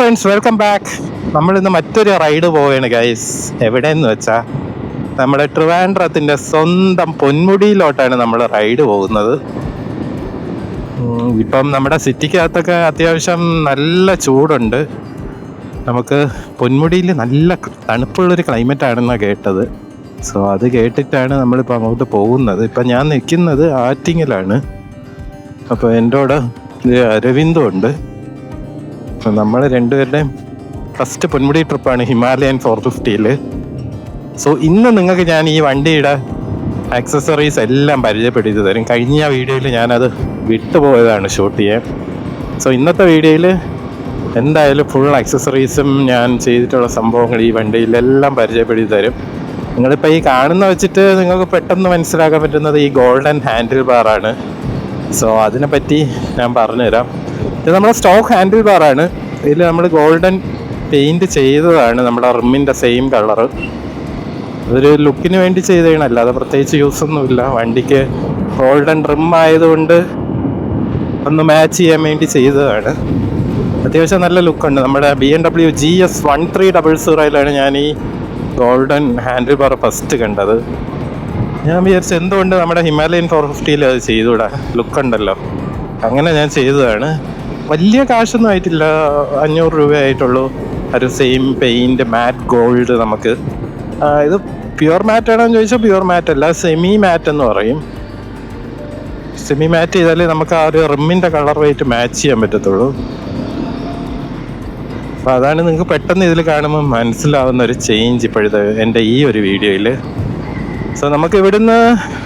Friends, welcome back. നമ്മളിന്ന് മറ്റൊരു ride പോവുകയാണ് ഗൈസ്. എവിടെയെന്ന് വെച്ചാൽ നമ്മുടെ ട്രിവാൻഡ്രത്തിൻ്റെ സ്വന്തം പൊന്മുടിയിലോട്ടാണ് നമ്മൾ റൈഡ് പോകുന്നത്. ഇപ്പം നമ്മുടെ സിറ്റിക്കകത്തൊക്കെ അത്യാവശ്യം നല്ല ചൂടുണ്ട്. നമുക്ക് പൊന്മുടിയിൽ നല്ല തണുപ്പുള്ളൊരു ക്ലൈമറ്റ് ആണെന്നാണ് കേട്ടത്. സോ അത് കേട്ടിട്ടാണ് നമ്മളിപ്പോൾ അങ്ങോട്ട് പോകുന്നത്. ഇപ്പം ഞാൻ നിൽക്കുന്നത് ആറ്റിങ്ങിലാണ്. അപ്പോൾ എൻ്റെ കൂടെ അരവിന്ദും ഉണ്ട്. നമ്മൾ രണ്ടുപേരുടെയും ഫസ്റ്റ് പൊന്മുടി ട്രിപ്പാണ് ഹിമാലയൻ 450. സോ ഇന്ന് നിങ്ങൾക്ക് ഞാൻ ഈ വണ്ടിയുടെ ആക്സസറീസ് എല്ലാം പരിചയപ്പെടുത്തി തരും. കഴിഞ്ഞ വീഡിയോയിൽ ഞാനത് വിട്ടുപോയതാണ് ഷൂട്ട് ചെയ്യാൻ. സോ ഇന്നത്തെ വീഡിയോയിൽ എന്തായാലും ഫുൾ ആക്സസറീസും ഞാൻ ചെയ്തിട്ടുള്ള സംഭവങ്ങൾ ഈ വണ്ടിയിലെല്ലാം പരിചയപ്പെടുത്തി തരും. നിങ്ങളിപ്പോൾ ഈ കാണുന്ന വെച്ചിട്ട് നിങ്ങൾക്ക് പെട്ടെന്ന് മനസ്സിലാക്കാൻ പറ്റുന്നത് ഈ ഗോൾഡൻ ഹാൻഡിൽ ബാറാണ്. സോ അതിനെപ്പറ്റി ഞാൻ പറഞ്ഞുതരാം. ഇത് നമ്മുടെ സ്റ്റോക്ക് ഹാൻഡിൽ ബാറാണ്. ഇതിൽ നമ്മൾ ഗോൾഡൻ പെയിൻറ് ചെയ്തതാണ്, നമ്മുടെ റിമ്മിൻ്റെ സെയിം കളറ്. അതൊരു ലുക്കിന് വേണ്ടി ചെയ്തതാണ്, അല്ലാതെ പ്രത്യേകിച്ച് യൂസൊന്നുമില്ല. വണ്ടിക്ക് ഗോൾഡൻ റിം ആയതുകൊണ്ട് ഒന്ന് മാച്ച് ചെയ്യാൻ വേണ്ടി ചെയ്തതാണ്. അത്യാവശ്യം നല്ല ലുക്കുണ്ട്. നമ്മുടെ BMW GS 1300 ഞാൻ ഈ ഗോൾഡൻ ഹാൻഡിൽ ബാർ ഫസ്റ്റ് കണ്ടത്. ഞാൻ വിചാരിച്ചു എന്തുകൊണ്ട് നമ്മുടെ ഹിമാലയൻ 450 അത് ചെയ്തുകൂടാ, ലുക്കുണ്ടല്ലോ. അങ്ങനെ ഞാൻ ചെയ്തതാണ്. വലിയ കാശൊന്നും ആയിട്ടില്ല, 500 രൂപ ആയിട്ടുള്ളൂ. ഒരു സെയിം പെയിൻറ് മാറ്റ് ഗോൾഡ്. നമുക്ക് ഇത് പ്യുവർ മാറ്റ് ആണോ എന്ന് ചോദിച്ചാൽ പ്യുവർ മാറ്റ് അല്ല, സെമി മാറ്റ് എന്ന് പറയും. സെമി മാറ്റ് ചെയ്താലേ നമുക്ക് ആ ഒരു റിമ്മിൻ്റെ കളർ വെയിറ്റ് മാച്ച് ചെയ്യാൻ പറ്റത്തുള്ളൂ. അപ്പം അതാണ് നിങ്ങൾക്ക് പെട്ടെന്ന് ഇതിൽ കാണുമ്പോൾ മനസ്സിലാവുന്ന ഒരു ചേഞ്ച് ഇപ്പോഴത്തെ എൻ്റെ ഈ ഒരു വീഡിയോയിൽ. സോ നമുക്ക് ഇവിടുന്ന്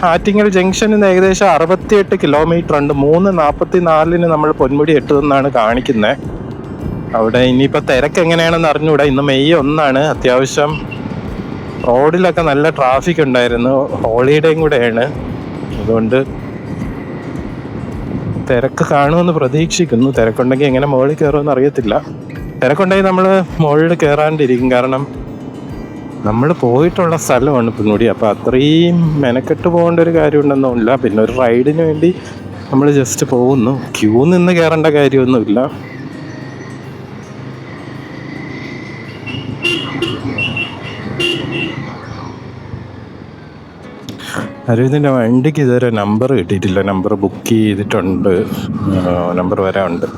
ആറ്റിങ്ങൽ ജംഗ്ഷനിൽ നിന്ന് ഏകദേശം 68 കിലോമീറ്റർ ഉണ്ട്. 3:44 നമ്മൾ പൊന്മുടി എത്തുമെന്നാണ് കാണിക്കുന്നത്. അവിടെ ഇനിയിപ്പോൾ തിരക്ക് എങ്ങനെയാണെന്ന് അറിഞ്ഞുകൂടാ. ഇന്ന് മെയ് 1. അത്യാവശ്യം റോഡിലൊക്കെ നല്ല ട്രാഫിക് ഉണ്ടായിരുന്നു. ഹോളിഡേയും കൂടെയാണ്, അതുകൊണ്ട് തിരക്ക് കാണുമെന്ന് പ്രതീക്ഷിക്കുന്നു. തിരക്കുണ്ടെങ്കിൽ എങ്ങനെ മുകളിൽ കയറുമെന്ന് അറിയത്തില്ല. തിരക്കുണ്ടെങ്കിൽ നമ്മൾ മുകളിൽ കയറാണ്ടിരിക്കും, കാരണം നമ്മൾ പോയിട്ടുള്ള സ്ഥലമാണ് പൊന്മുടി. അപ്പോൾ അത്രയും മെനക്കെട്ട് പോകേണ്ട ഒരു കാര്യമുണ്ടെന്നില്ല. പിന്നെ ഒരു റൈഡിന് വേണ്ടി നമ്മൾ ജസ്റ്റ് പോകുന്നു. ക്യൂ നിന്ന് കയറേണ്ട കാര്യമൊന്നുമില്ല. അരവിന്ദിൻ്റെ വണ്ടിക്ക് ഇതുവരെ നമ്പർ കിട്ടിയിട്ടില്ല. നമ്പർ ബുക്ക് ചെയ്തിട്ടുണ്ട്, നമ്പർ വരാനുണ്ട്.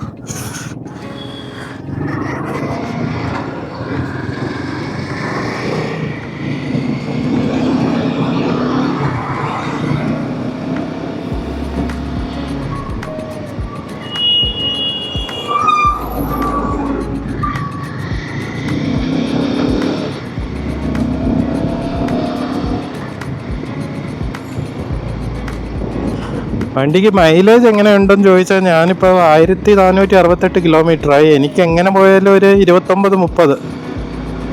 വണ്ടിക്ക് മൈലേജ് എങ്ങനെ ഉണ്ടെന്ന് ചോദിച്ചാൽ ഞാനിപ്പോൾ 1468 കിലോമീറ്ററായി. എനിക്ക് എങ്ങനെ പോയാലും ഒരു 29-30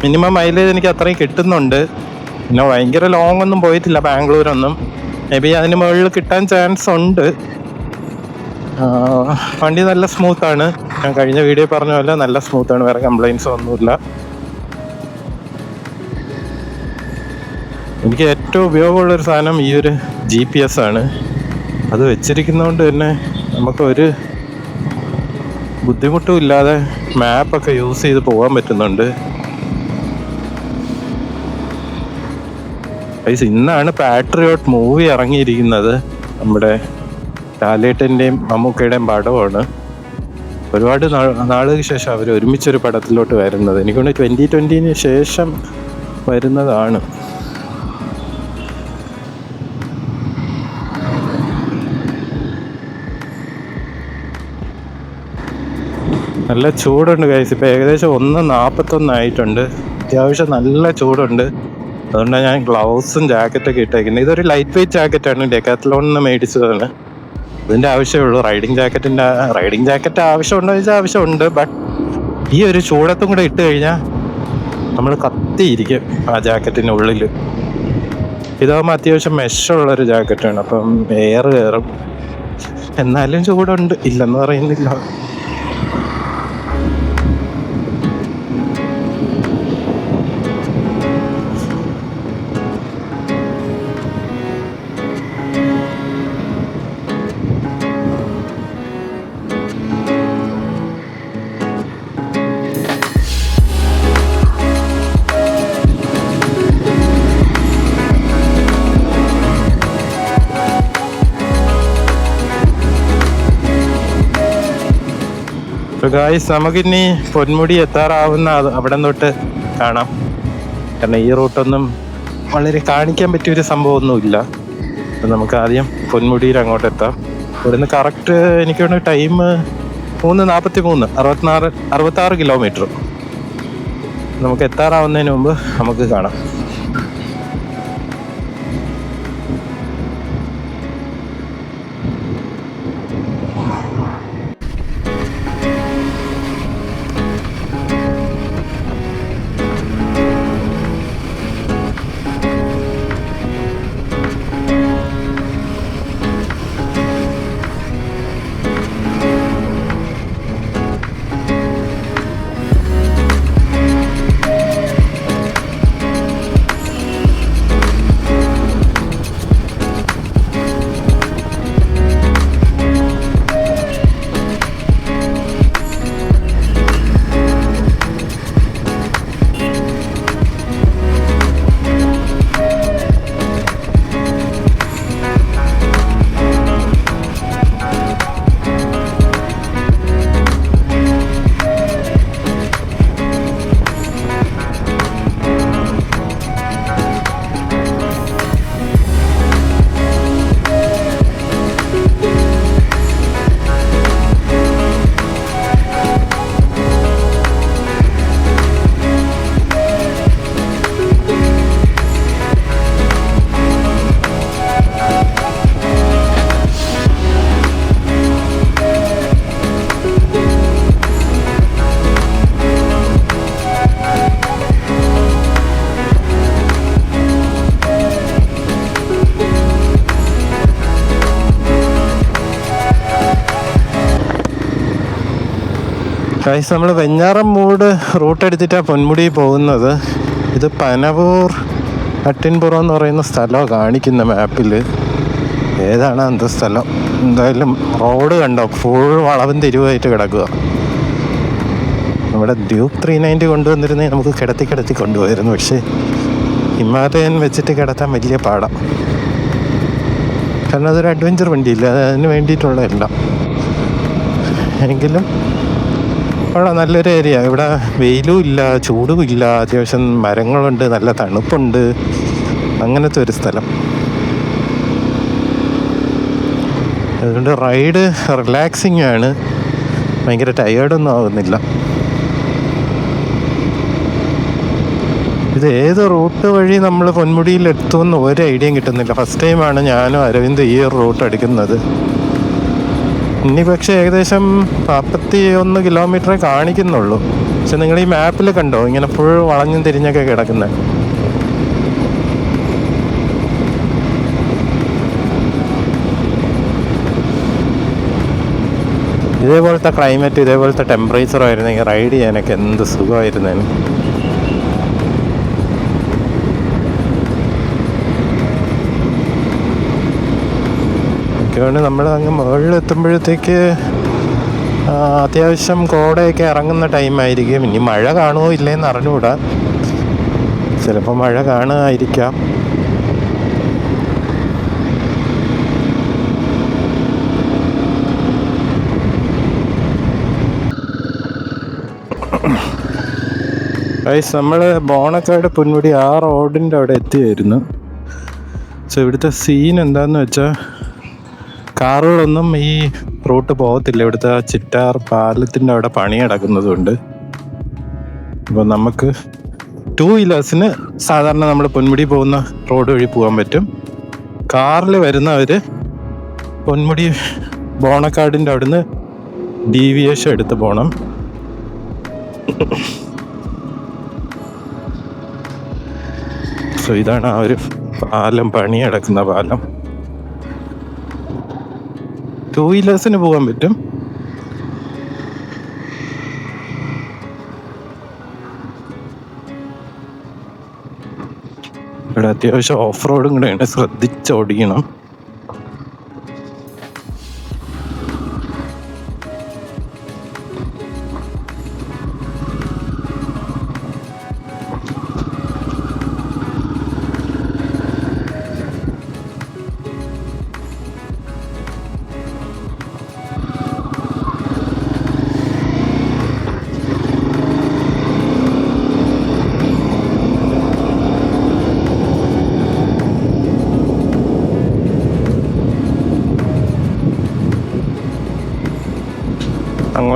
മിനിമം മൈലേജ് എനിക്ക് അത്രയും കിട്ടുന്നുണ്ട്. പിന്നെ ഭയങ്കര ലോങ് ഒന്നും പോയിട്ടില്ല, ബാംഗ്ലൂരൊന്നും. മേ ബി അതിന് മുകളിൽ കിട്ടാൻ ചാൻസ് ഉണ്ട്. വണ്ടി നല്ല സ്മൂത്താണ്. ഞാൻ കഴിഞ്ഞ വീഡിയോ പറഞ്ഞ പോലെ നല്ല സ്മൂത്താണ്, വേറെ കംപ്ലൈൻസ് ഒന്നുമില്ല. എനിക്ക് ഏറ്റവും ഉപയോഗമുള്ളൊരു സാധനം ഈ ഒരു GPS ആണ്. അത് വെച്ചിരിക്കുന്നതുകൊണ്ട് തന്നെ നമുക്കൊരു ബുദ്ധിമുട്ടും ഇല്ലാതെ മാപ്പൊക്കെ യൂസ് ചെയ്ത് പോകാൻ പറ്റുന്നുണ്ട്. ഇന്നാണ് പാട്രിയോട്ട് മൂവി ഇറങ്ങിയിരിക്കുന്നത്. നമ്മുടെ ലാലേട്ടൻ്റെയും മമ്മൂക്കയുടെയും പടമാണ്. ഒരുപാട് നാളുകൾക്ക് ശേഷം അവർ ഒരുമിച്ചൊരു പടത്തിലോട്ട് വരുന്നത്. എനിക്കൊണ്ട് 2020 ശേഷം വരുന്നതാണ്. നല്ല ചൂടുണ്ട് ഗൈസ്. ഇപ്പോൾ ഏകദേശം 1:41 ആയിട്ടുണ്ട്. അത്യാവശ്യം നല്ല ചൂടുണ്ട്. അതുകൊണ്ടാണ് ഞാൻ ഗ്ലൗസും ജാക്കറ്റൊക്കെ ഇട്ടേക്കുന്നത്. ഇതൊരു ലൈറ്റ് വെയ്റ്റ് ജാക്കറ്റാണ്, ഡെക്കാത്ലോണിൽ നിന്ന് മേടിച്ചതാണ്. ഇതിൻ്റെ ആവശ്യമുള്ളൂ. റൈഡിങ് ജാക്കറ്റ് ആവശ്യമുണ്ടോ ചോദിച്ചാൽ ആവശ്യമുണ്ട്. ബട്ട് ഈ ഒരു ചൂടത്തും കൂടെ ഇട്ട് കഴിഞ്ഞാൽ നമ്മൾ കത്തിയിരിക്കും ആ ജാക്കറ്റിനുള്ളിൽ. ഇതാകുമ്പോൾ അത്യാവശ്യം മെഷുള്ളൊരു ജാക്കറ്റാണ്, അപ്പം എയർ കയറും. എന്നാലും ചൂടുണ്ട്, ഇല്ലെന്ന് പറയുന്നില്ല. ഗായ്സ്, നമുക്കിനി പൊന്മുടി എത്താറാവുന്ന അവിടെ തൊട്ട് കാണാം. കാരണം ഈ റൂട്ടൊന്നും വളരെ കാണിക്കാൻ പറ്റിയൊരു സംഭവമൊന്നുമില്ല. അപ്പം നമുക്ക് ആദ്യം പൊന്മുടിയിൽ അങ്ങോട്ട് എത്താം. ഇവിടുന്ന് കറക്റ്റ് എനിക്ക് വേണ്ട ടൈം 3:43, 66 കിലോമീറ്റർ. നമുക്ക് എത്താറാവുന്നതിന് മുമ്പ് നമുക്ക് കാണാം. ഗൈസ്, നമ്മൾ വെഞ്ഞാറമ്മൂട് റൂട്ട് എടുത്തിട്ടാണ് പൊന്മുടി പോകുന്നത്. ഇത് പനവൂർ അട്ടിൻപുറം എന്ന് പറയുന്ന സ്ഥലമാണ് കാണിക്കുന്ന മാപ്പിൽ. ഏതാണ് എന്ത് സ്ഥലം? എന്തായാലും റോഡ് കണ്ടോ, ഫുൾ വളവും തിരിവായിട്ട് കിടക്കുക. നമ്മുടെ ഡ്യൂക്ക് 390 കൊണ്ടുവന്നിരുന്നെങ്കിൽ നമുക്ക് കിടത്തി കൊണ്ടുപോയിരുന്നു. പക്ഷേ ഹിമാലയൻ വെച്ചിട്ട് കിടത്താൻ വലിയ പാടാണ്. കാരണം അതൊരു അഡ്വഞ്ചർ വണ്ടിയില്ല, അതിന് വേണ്ടിയിട്ടുള്ളതല്ല. എങ്കിലും അവിടെ നല്ലൊരു ഏരിയ. ഇവിടെ വെയിലും ഇല്ല, ചൂടും ഇല്ല, അത്യാവശ്യം മരങ്ങളുണ്ട്, നല്ല തണുപ്പുണ്ട്, അങ്ങനത്തെ ഒരു സ്ഥലം. അതുകൊണ്ട് റൈഡ് റിലാക്സിങ് ആണ്, ഭയങ്കര ടയേർഡൊന്നും ആകുന്നില്ല. ഇത് ഏത് റൂട്ട് വഴി നമ്മൾ പൊന്മുടിയിൽ എത്തുമെന്ന് ഒരു ഐഡിയയും കിട്ടുന്നില്ല. ഫസ്റ്റ് ടൈമാണ് ഞാനും അരവിന്ദ് ഈ റൂട്ട് എടുക്കുന്നത്. ഇനി പക്ഷേ ഏകദേശം 41 കിലോമീറ്ററേ കാണിക്കുന്നുള്ളൂ. പക്ഷെ നിങ്ങൾ ഈ മാപ്പിൽ കണ്ടോ, ഇങ്ങനെ ഫുൾ വളഞ്ഞും തിരിഞ്ഞൊക്കെ കിടക്കുന്നത്. ഇതേപോലത്തെ ക്ലൈമറ്റ്, ഇതേപോലത്തെ ടെമ്പറേച്ചർ ആയിരുന്നെങ്കിൽ റൈഡ് ചെയ്യാനൊക്കെ എന്ത് സുഖമായിരുന്നേന്. അതുകൊണ്ട് നമ്മൾ അങ്ങ് മുകളിൽ എത്തുമ്പോഴത്തേക്ക് അത്യാവശ്യം കോടയൊക്കെ ഇറങ്ങുന്ന ടൈമായിരിക്കും. ഇനി മഴ കാണുമോ ഇല്ലേന്ന് അറിഞ്ഞുകൂടാ, ചിലപ്പോൾ മഴ കാണുമായിരിക്കാം. നമ്മൾ ബോണക്കാട് പൊന്മുടി ആ റോഡിൻ്റെ അവിടെ എത്തിയായിരുന്നു. സോ ഇവിടുത്തെ സീൻ എന്താണെന്ന് വെച്ചാൽ, കാറുകളൊന്നും ഈ റൂട്ട് പോകത്തില്ല. ഇവിടുത്തെ ചിറ്റാർ പാലത്തിൻ്റെ അവിടെ പണി നടക്കുന്നതുകൊണ്ട് അപ്പോൾ നമുക്ക് 2 വീലേഴ്സിന് സാധാരണ നമ്മൾ പൊന്മുടി പോകുന്ന റോഡ് വഴി പോകാൻ പറ്റും. കാറിൽ വരുന്നവർ പൊന്മുടി ബോണക്കാടിൻ്റെ അവിടുന്ന് ഡീവിയേഷൻ എടുത്ത് പോകണം. സോ ഇതാണ് ആ ഒരു പാലം, പണി നടക്കുന്ന പാലം. 2 വീലേഴ്സിന് പോകാൻ പറ്റും. ഇവിടെ അത്യാവശ്യം ഓഫ് റോഡും കൂടെയാണ്, ശ്രദ്ധിച്ചോടിക്കണം.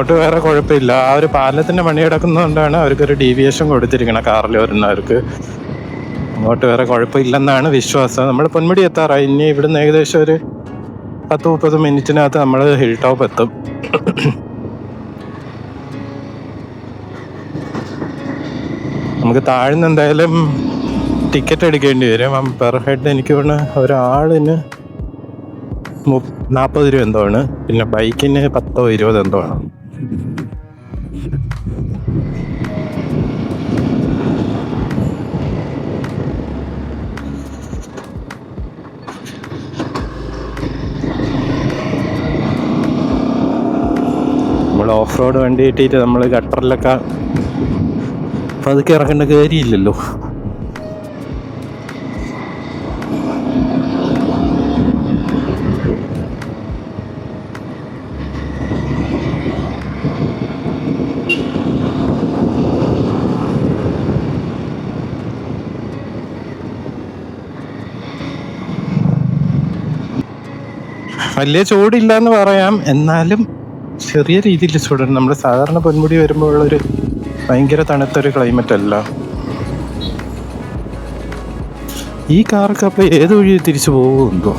അങ്ങോട്ട് വേറെ കുഴപ്പമില്ല. ആ ഒരു പാലത്തിന്റെ പണി കിടക്കുന്നതുകൊണ്ടാണ് അവർക്കൊരു ഡീവിയേഷൻ കൊടുത്തിരിക്കണം കാറിൽ വരുന്നവർക്ക്. അങ്ങോട്ട് വേറെ കുഴപ്പമില്ലെന്നാണ് വിശ്വാസം. നമ്മൾ പൊന്മുടി എത്താറായി. ഇനി ഇവിടുന്ന് ഏകദേശം ഒരു 10-30 മിനിറ്റിനകത്ത് നമ്മൾ ഹിൽ ടോപ്പ് എത്തും. നമുക്ക് താഴ്ന്ന് എന്തായാലും ടിക്കറ്റ് എടുക്കേണ്ടി വരും. പെർ ഹെഡ് എനിക്ക് തോന്നുന്നു ഒരാളിന് 40 രൂപ എന്തോ ആണ്. പിന്നെ ബൈക്കിന് 10-20 എന്തോ ആണ്. നമ്മൾ ഓഫ് റോഡ് വണ്ടി കിട്ടിയിട്ട് നമ്മൾ ഗട്ടറിലൊക്കെ പതുക്കെ ഇറക്കേണ്ട കാര്യമില്ലല്ലോ. വലിയ ചൂടില്ല എന്ന് പറയാം, എന്നാലും ചെറിയ രീതിയിൽ ചൂടുണ്ട്. നമ്മൾ സാധാരണ പൊന്മുടി വരുമ്പോഴുള്ളൊരു ഭയങ്കര തണുത്തൊരു ക്ലൈമറ്റ് അല്ല. ഈ കാറൊക്കെ അപ്പോൾ ഏത് വഴി തിരിച്ചു പോകുമെന്തോ.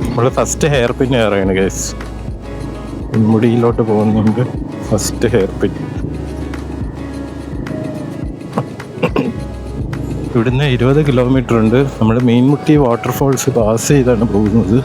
നമ്മൾ ഫസ്റ്റ് ഹെയർ പിൻ കയറുകയാണ് ഗൈസ്. പൊന്മുടിയിലോട്ട് പോകുന്നുണ്ട് ഫസ്റ്റ് ഹെയർ പിൻ. ഇവിടുന്ന് 20 കിലോമീറ്റർ ഉണ്ട്. നമ്മൾ മീൻമുട്ടി വാട്ടർഫോൾസ് പാസ് ചെയ്താണ് പോകുന്നത്.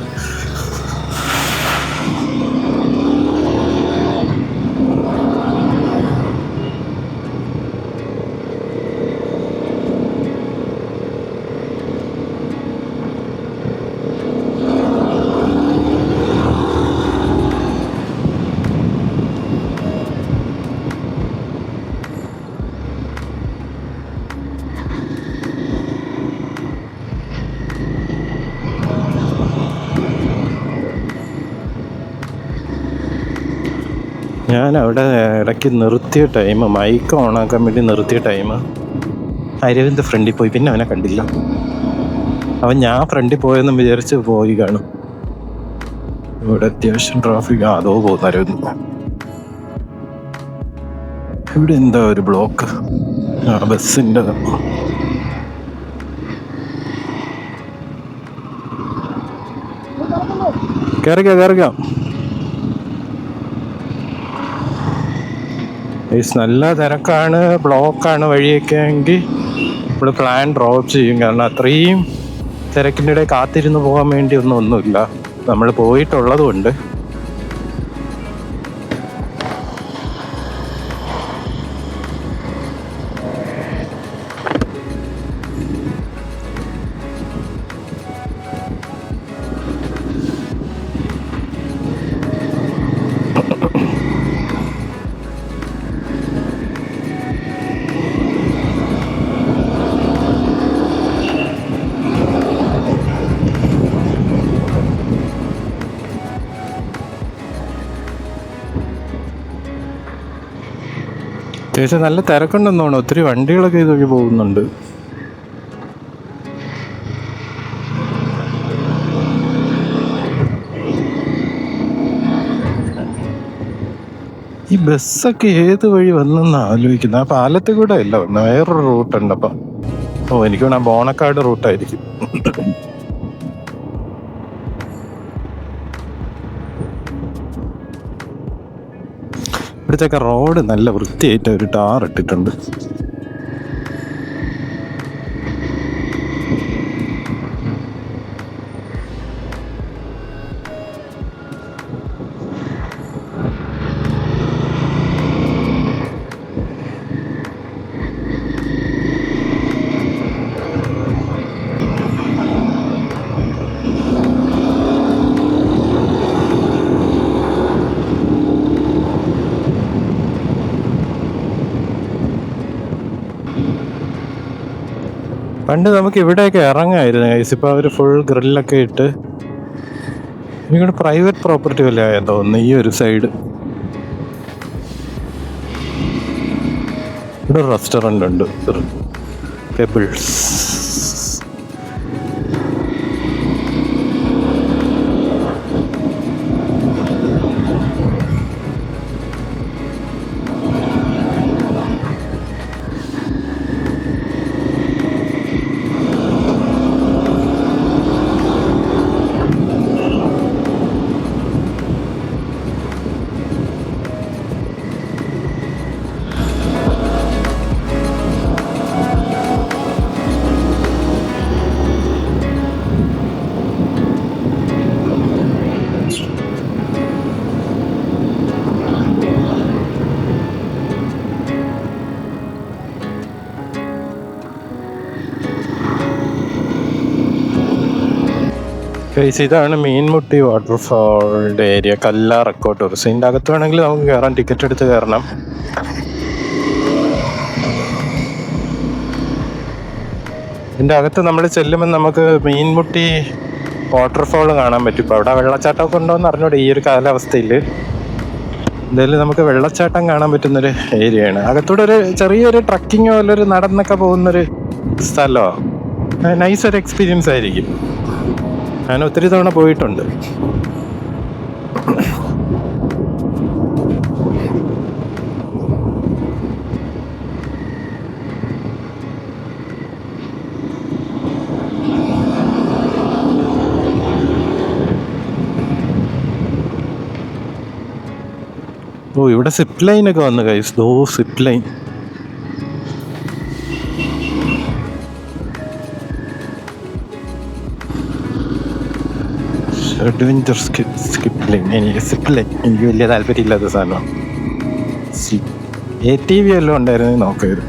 ഞാൻ അവിടെ ഇടയ്ക്ക് നിർത്തിയ ടൈം, മൈക്ക് ഓണാക്കാൻ വേണ്ടി നിർത്തിയ ടൈം, അരവിന്ദ് ഫ്രണ്ടിൽ പോയി. പിന്നെ അവനെ കണ്ടില്ല. അവൻ ഞാൻ ഫ്രണ്ടിൽ പോയെന്നും വിചാരിച്ച് പോയി കാണും. ഇവിടെ അത്യാവശ്യം ട്രാഫിക്. അതോ പോകുന്നു അരവിന്ദ്. ഇവിടെ എന്താ ഒരു ബ്ലോക്ക്? ബസ്സിൻ്റെ. കയറിക്കാം. നല്ല തിരക്കാണ്, ബ്ലോക്കാണ് വഴിയൊക്കെ എങ്കിൽ നമ്മൾ പ്ലാൻ ഡ്രോപ്പ് ചെയ്യും. കാരണം അത്രയും തിരക്കിൻ്റെ ഇടയിൽ കാത്തിരുന്ന് പോകാൻ വേണ്ടി ഒന്നുമില്ല. നമ്മൾ പോയിട്ടുള്ളത് കൊണ്ട്. അത്യാവശ്യം നല്ല തിരക്കുണ്ടെന്ന് തോന്നുന്നു. ഒത്തിരി വണ്ടികളൊക്കെ ഇതുവഴി പോകുന്നുണ്ട്. ഈ ബസ്സൊക്കെ ഏത് വഴി വന്നെന്ന് ആലോചിക്കുന്നത്. ആ പാലത്തിൽ കൂടെ അല്ല വന്നത്, വേറൊരു റൂട്ടുണ്ട്. അപ്പം എനിക്ക് വേണം ബോണക്കാട് റൂട്ടായിരിക്കും. ഇവിടുത്തെ റോഡ് നല്ല വൃത്തിയായിട്ട് ഒരു ടാർ ഇട്ടിട്ടുണ്ട്. പണ്ട് നമുക്ക് ഇവിടെയൊക്കെ ഇറങ്ങായിരുന്നു ഗൈസ്. ഇപ്പോൾ അവർ ഫുൾ ഗ്രില്ലൊക്കെ ഇട്ട് ഇവിടെ പ്രൈവറ്റ് പ്രോപ്പർട്ടി വല്ല ആയെന്ന് തോന്നുന്നു ഈ ഒരു സൈഡ്. ഇവിടെ ഒരു റെസ്റ്റോറൻ്റ് ഉണ്ട്, പെബിൾസ്. ഇതാണ് മീൻമുട്ടി വാട്ടർഫാളിൻ്റെ ഏരിയ, കല്ലാർ എക്കോ ടൂറിസം. ഇതിൻ്റെ അകത്ത് വേണമെങ്കിൽ നമുക്ക് കയറാം, ടിക്കറ്റ് എടുത്ത് കയറണം. ഇതിൻ്റെ അകത്ത് നമ്മൾ ചെല്ലുമ്പോൾ നമുക്ക് മീൻമുട്ടി വാട്ടർഫാൾ കാണാൻ പറ്റും. ഇപ്പോൾ അവിടെ വെള്ളച്ചാട്ടമൊക്കെ ഉണ്ടോയെന്ന് അറിഞ്ഞൂടെ ഈ ഒരു കാലാവസ്ഥയിൽ. എന്തായാലും നമുക്ക് വെള്ളച്ചാട്ടം കാണാൻ പറ്റുന്നൊരു ഏരിയയാണ്. അകത്തൂടെ ഒരു ചെറിയൊരു ട്രക്കിങ് പോലെ ഒരു നടന്നൊക്കെ പോകുന്നൊരു സ്ഥലമാണ്. നൈസൊരു എക്സ്പീരിയൻസ് ആയിരിക്കും. ഞാൻ ഒത്തിരി തവണ പോയിട്ടുണ്ട്. ഓ, ഇവിടെ സിപ്പ് ലൈനൊക്കെ വന്നു guys. Zip line. Adventure zip line. Zip line എനിക്ക് വലിയ താല്പര്യമില്ലാത്ത സാധനമാണ്. ATV എല്ലാം ഉണ്ടായിരുന്നു, നോക്കരുത്.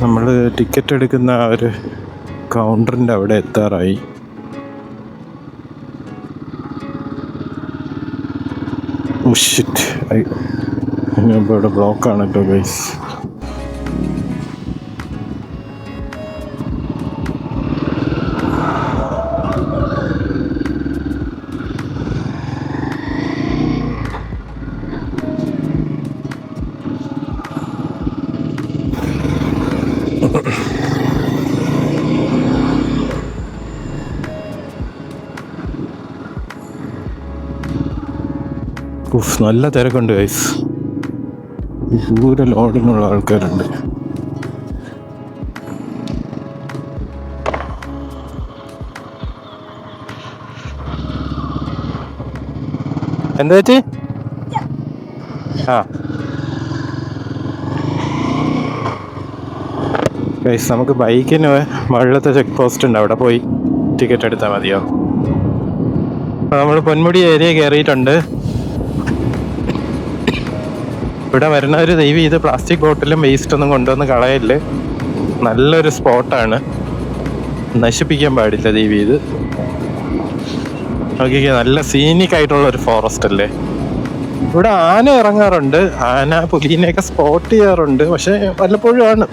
നമ്മൾ ടിക്കറ്റ് എടുക്കുന്ന ആ ഒരു കൗണ്ടറിൻ്റെ അവിടെ എത്താറായി. ഇവിടെ ബ്ലോക്കാണ് കേട്ടോ ഗൈസ്. നല്ല തിരക്കുണ്ട് ഗൈസ്. ദൂരെ ലോഡിനുള്ള ആൾക്കാരുണ്ട്. എന്താ ചേച്ചി? ഗൈസ്, നമുക്ക് ബൈക്കിന് മുകളിലത്തെ ചെക്ക് പോസ്റ്റ് ഉണ്ട്, അവിടെ പോയി ടിക്കറ്റ് എടുത്താൽ മതിയോ? നമ്മൾ പൊന്മുടി ഏരിയ കയറിയിട്ടുണ്ട്. ഇവിടെ വരുന്നവർ ദയവ് ചെയ്ത് പ്ലാസ്റ്റിക് ബോട്ടിലും വേസ്റ്റൊന്നും കൊണ്ടുവന്ന് കളയല്. നല്ലൊരു സ്പോട്ടാണ്, നശിപ്പിക്കാൻ പാടില്ല ദയവ് ചെയ്ത്. നോക്കിക്കേ, നല്ല സീനിക് ആയിട്ടുള്ള ഒരു ഫോറസ്റ്റ് അല്ലേ. ഇവിടെ ആന ഇറങ്ങാറുണ്ട്, ആന പുലിനെയൊക്കെ സ്പോട്ട് ചെയ്യാറുണ്ട്, പക്ഷെ വല്ലപ്പോഴും ആണ്.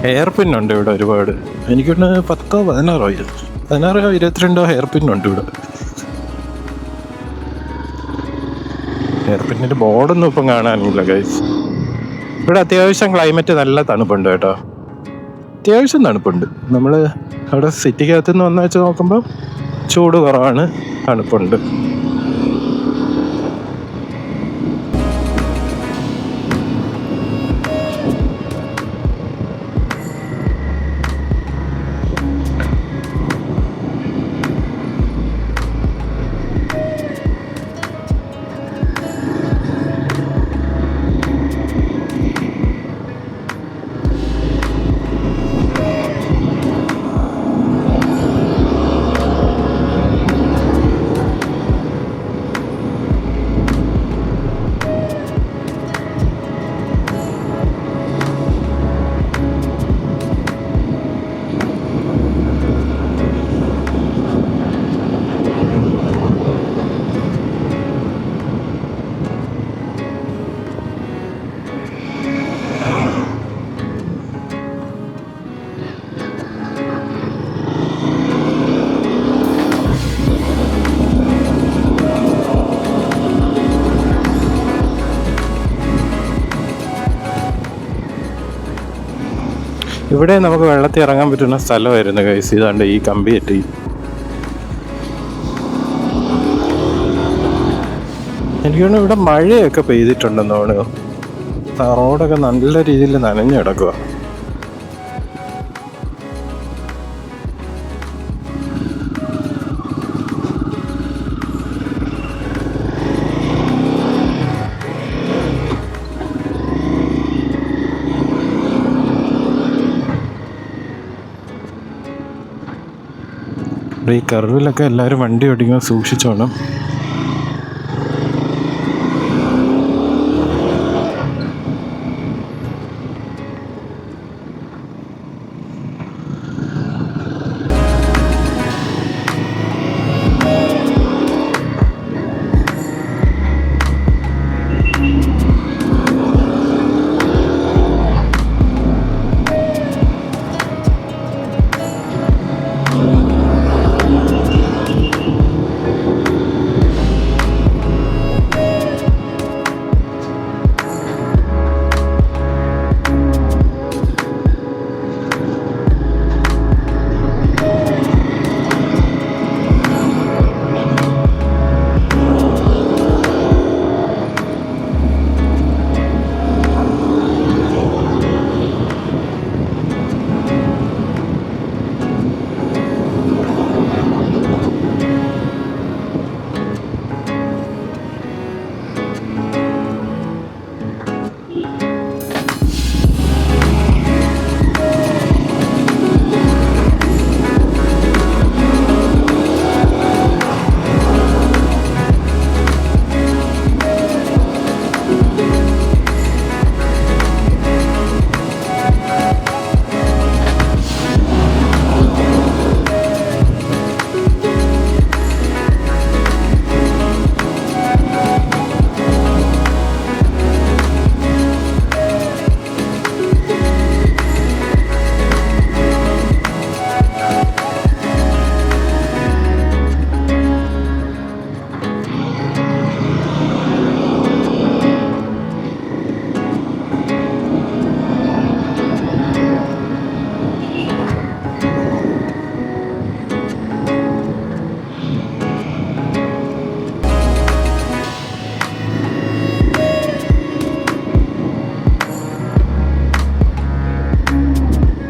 ഹെയർ പിന്നുണ്ട് ഇവിടെ ഒരുപാട്. എനിക്കൊന്ന് 10 16 22 ഹെയർ പിന്നുണ്ട് ഇവിടെ. ഹെയർ പിന്നിൻ്റെ ബോർഡൊന്നും ഇപ്പം കാണാനില്ല ഗൈസ്. ഇവിടെ അത്യാവശ്യം ക്ലൈമറ്റ് നല്ല തണുപ്പുണ്ട് കേട്ടോ, അത്യാവശ്യം തണുപ്പുണ്ട്. നമ്മൾ അവിടെ സിറ്റിക്കകത്ത് നിന്ന് വന്ന് വെച്ച് നോക്കുമ്പോൾ ചൂട് കുറവാണ്, തണുപ്പുണ്ട്. ഇവിടെ നമുക്ക് വെള്ളത്തിൽ ഇറങ്ങാൻ പറ്റുന്ന സ്ഥലമായിരുന്നു ഗൈസ്. ഇതാണ്ട് ഈ കമ്പി കെട്ടി. എനിക്ക് തോന്നുന്നു ഇവിടെ മഴയൊക്കെ പെയ്തിട്ടുണ്ടെന്ന് തോന്നുന്നു. റോഡൊക്കെ നല്ല രീതിയിൽ നനഞ്ഞു കിടക്കുക. ഈ കർവിലൊക്കെ എല്ലാവരും വണ്ടി ഓടിക്കുമ്പോൾ സൂക്ഷിച്ചോണം.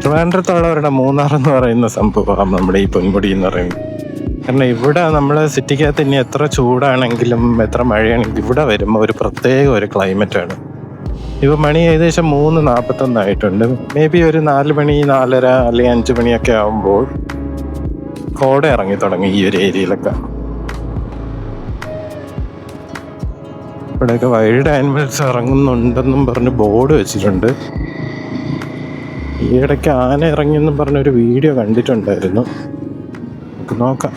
ട്രിവാൻഡ്രത്തുള്ളവരുടെ മൂന്നാർ എന്ന് പറയുന്ന സംഭവം നമ്മുടെ ഈ പൊന്മുടി എന്ന് പറയുന്നത്. കാരണം ഇവിടെ നമ്മൾ സിറ്റിക്കകത്ത് ഇനി എത്ര ചൂടാണെങ്കിലും എത്ര മഴയാണെങ്കിലും ഇവിടെ വരുമ്പോൾ ഒരു പ്രത്യേക ഒരു ക്ലൈമറ്റാണ്. ഇപ്പോൾ മണി ഏകദേശം 3:41 മേ ബി ഒരു 4 മണി 4:30 അല്ലെങ്കിൽ 5 മണിയൊക്കെ ആകുമ്പോൾ കോട ഇറങ്ങി തുടങ്ങി ഈ ഒരു ഏരിയയിലൊക്കെ. ഇവിടെയൊക്കെ വൈൽഡ് ആനിമൽസ് ഇറങ്ങുന്നുണ്ടെന്നും പറഞ്ഞ് ബോർഡ് വെച്ചിട്ടുണ്ട്. ഈ ഇടയ്ക്ക് ആന ഇറങ്ങിയെന്നും പറഞ്ഞൊരു വീഡിയോ കണ്ടിട്ടുണ്ടായിരുന്നു. നമുക്ക് നോക്കാം.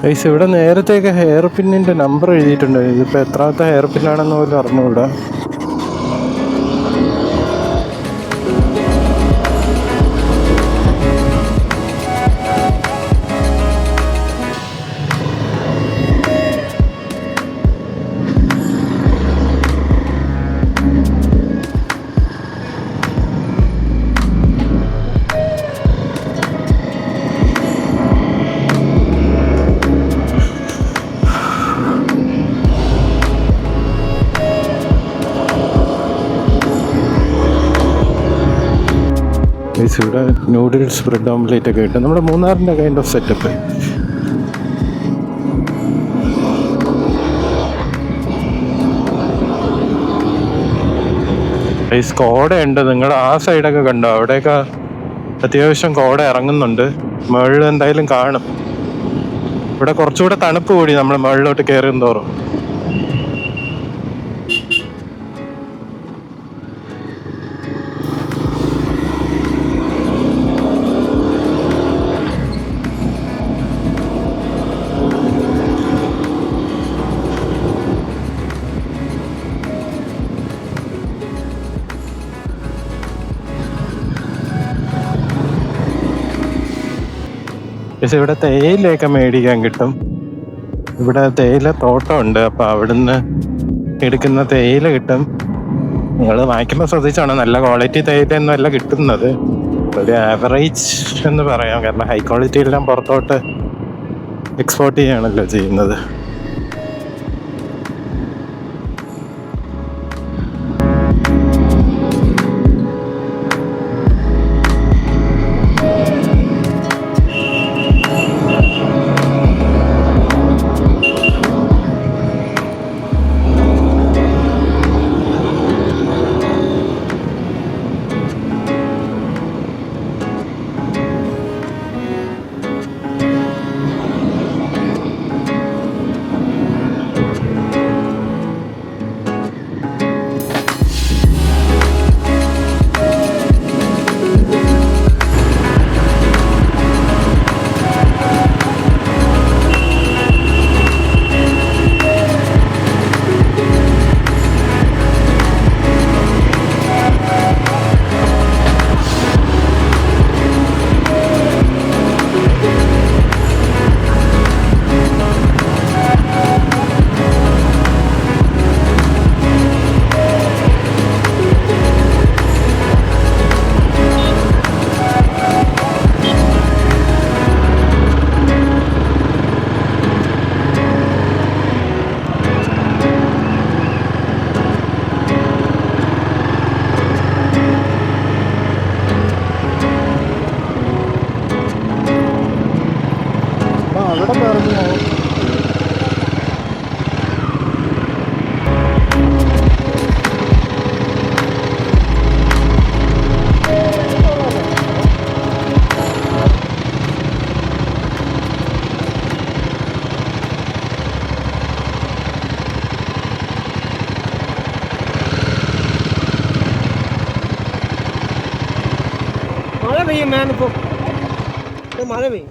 ഗൈസ്, ഇവിടെ നേരത്തെയൊക്കെ ഹെയർ പിന്നിൻ്റെ നമ്പർ എഴുതിയിട്ടുണ്ട്. ഇതിപ്പോൾ എത്രാമത്തെ ഹെയർ പിന്നാണെന്ന് പോലും അറിഞ്ഞുകൂടാ. ഇവിടെ നൂഡിൽസ് ബ്രെഡ് ഓംലേറ്റ് ഒക്കെ കിട്ടും. നമ്മുടെ മൂന്നാറിൻ്റെ കൈൻഡ് ഓഫ് സെറ്റപ്പ്. കോടയുണ്ട്. നിങ്ങൾ ആ സൈഡൊക്കെ കണ്ടോ? അവിടെയൊക്കെ അത്യാവശ്യം കോട ഇറങ്ങുന്നുണ്ട്. മുകളിൽ എന്തായാലും കാണും. ഇവിടെ കുറച്ചുകൂടെ തണുപ്പ് കൂടി നമ്മൾ മുകളിലോട്ട് കയറും തോറും. പക്ഷെ ഇവിടെ തേയിലയൊക്കെ മേടിക്കാൻ കിട്ടും. ഇവിടെ തേയില തോട്ടമുണ്ട്. അപ്പോൾ അവിടുന്ന് എടുക്കുന്ന തേയില കിട്ടും. നിങ്ങൾ വാങ്ങിക്കുമ്പോൾ ശ്രദ്ധിച്ചാണ്, നല്ല ക്വാളിറ്റി തേയിലയൊന്നും അല്ല കിട്ടുന്നത്. ഒരു ആവറേജ് എന്ന് പറയാം. കാരണം ഹൈ ക്വാളിറ്റി എല്ലാം പുറത്തോട്ട് എക്സ്പോർട്ട് ചെയ്യുകയാണല്ലോ ചെയ്യുന്നത്. മഴ പെയ്യും.